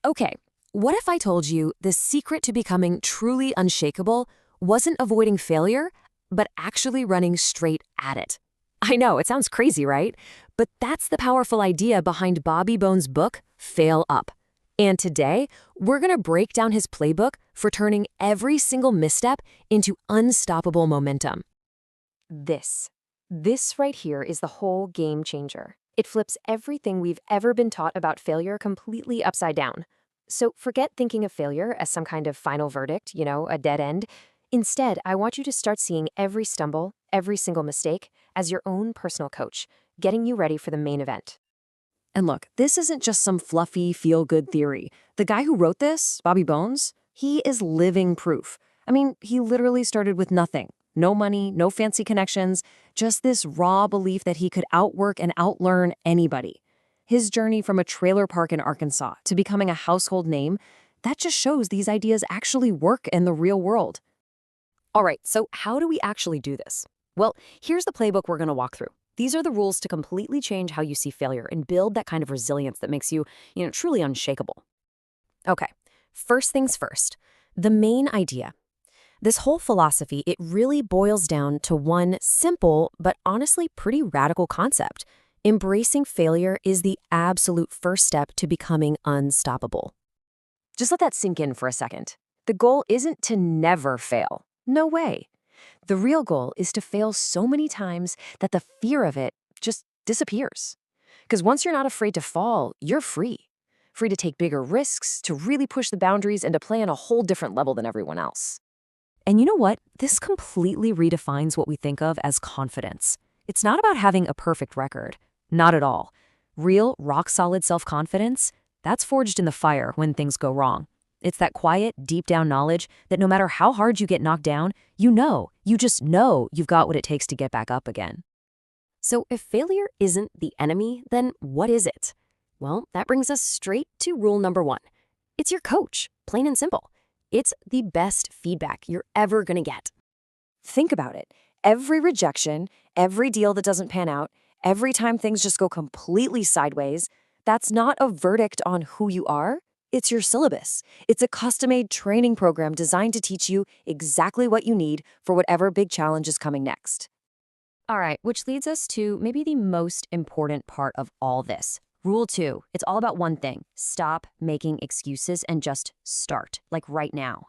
Okay, what if I told you the secret to becoming truly unshakable wasn't avoiding failure, but actually running straight at it? I know, it sounds crazy, right? But that's the powerful idea behind Bobby Bones' book, Fail Up. And today, we're going to break down his playbook for turning every single misstep into unstoppable momentum. This right here is the whole game changer. It flips everything we've ever been taught about failure completely upside down. So forget thinking of failure as some kind of final verdict, a dead end. Instead, I want you to start seeing every stumble, every single mistake, as your own personal coach, getting you ready for the main event. And look, this isn't just some fluffy, feel-good theory. The guy who wrote this, Bobby Bones, he is living proof. I mean, he literally started with nothing. No money, no fancy connections, just this raw belief that he could outwork and outlearn anybody. His journey from a trailer park in Arkansas to becoming a household name, that just shows these ideas actually work in the real world. All right, so how do we actually do this? Well, here's the playbook we're going to walk through. These are the rules to completely change how you see failure and build that kind of resilience that makes you, truly unshakable. Okay, first things first, the main idea. This whole philosophy, it really boils down to one simple but honestly pretty radical concept. Embracing failure is the absolute first step to becoming unstoppable. Just let that sink in for a second. The goal isn't to never fail. No way. The real goal is to fail so many times that the fear of it just disappears. Because once you're not afraid to fall, you're free. Free to take bigger risks, to really push the boundaries, and to play on a whole different level than everyone else. And you know what? This completely redefines what we think of as confidence. It's not about having a perfect record. Not at all. Real, rock-solid self-confidence, that's forged in the fire when things go wrong. It's that quiet, deep-down knowledge that no matter how hard you get knocked down, you just know you've got what it takes to get back up again. So if failure isn't the enemy, then what is it? Well, that brings us straight to rule number 1. It's your coach, plain and simple. It's the best feedback you're ever going to get. Think about it. Every rejection, every deal that doesn't pan out, every time things just go completely sideways, that's not a verdict on who you are. It's your syllabus. It's a custom-made training program designed to teach you exactly what you need for whatever big challenge is coming next. All right, which leads us to maybe the most important part of all this. Rule 2, it's all about one thing. Stop making excuses and just start, like right now.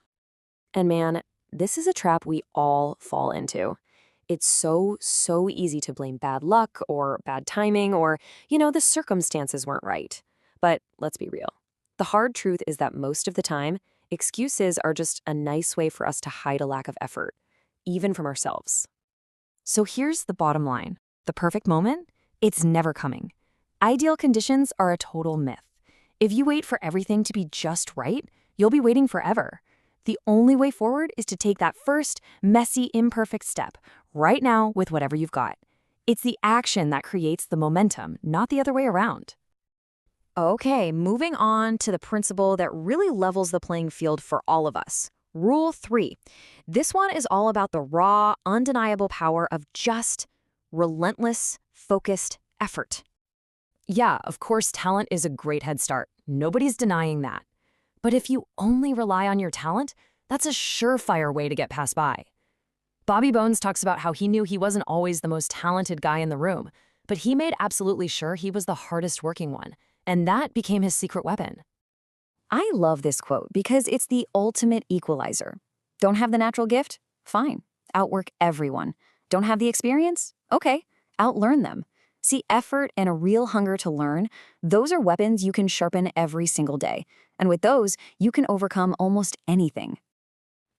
And man, this is a trap we all fall into. It's so easy to blame bad luck or bad timing or, the circumstances weren't right. But let's be real. The hard truth is that most of the time, excuses are just a nice way for us to hide a lack of effort, even from ourselves. So here's the bottom line. The perfect moment? It's never coming. Ideal conditions are a total myth. If you wait for everything to be just right, you'll be waiting forever. The only way forward is to take that first, messy, imperfect step, right now with whatever you've got. It's the action that creates the momentum, not the other way around. Okay, moving on to the principle that really levels the playing field for all of us. Rule 3. This one is all about the raw, undeniable power of just relentless, focused effort. Yeah, of course, talent is a great head start. Nobody's denying that. But if you only rely on your talent, that's a surefire way to get passed by. Bobby Bones talks about how he knew he wasn't always the most talented guy in the room, but he made absolutely sure he was the hardest working one, and that became his secret weapon. I love this quote because it's the ultimate equalizer. Don't have the natural gift? Fine. Outwork everyone. Don't have the experience? Okay. Outlearn them. See, effort and a real hunger to learn, those are weapons you can sharpen every single day. And with those, you can overcome almost anything.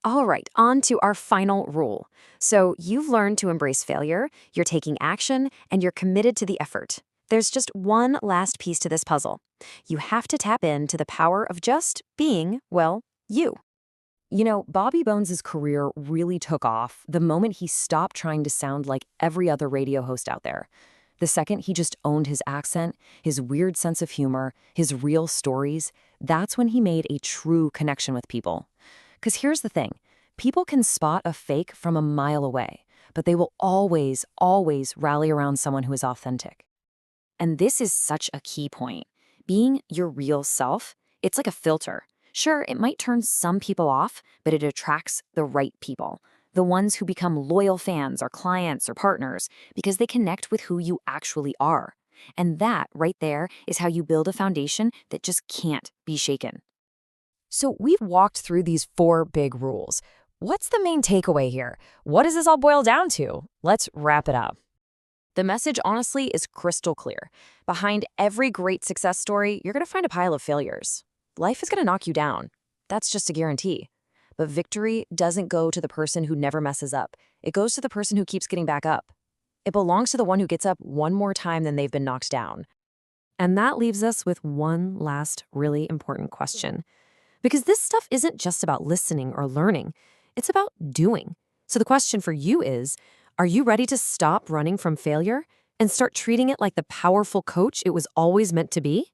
All right, on to our final rule. So you've learned to embrace failure, you're taking action, and you're committed to the effort. There's just one last piece to this puzzle. You have to tap into the power of just being, well, you. Bobby Bones' career really took off the moment he stopped trying to sound like every other radio host out there. The second he just owned his accent, his weird sense of humor, his real stories, that's when he made a true connection with people. Because here's the thing, people can spot a fake from a mile away, but they will always rally around someone who is authentic. And this is such a key point. Being your real self, It's like a filter. Sure, it might turn some people off, but it attracts the right people. The ones who become loyal fans or clients or partners because they connect with who you actually are. And that right there is how you build a foundation that just can't be shaken. So we've walked through these 4 big rules. What's the main takeaway here? What does this all boil down to? Let's wrap it up. The message, honestly, is crystal clear. Behind every great success story, you're going to find a pile of failures. Life is going to knock you down. That's just a guarantee. But victory doesn't go to the person who never messes up. It goes to the person who keeps getting back up. It belongs to the one who gets up one more time than they've been knocked down. And that leaves us with one last really important question. Because this stuff isn't just about listening or learning. It's about doing. So the question for you is, are you ready to stop running from failure and start treating it like the powerful coach it was always meant to be?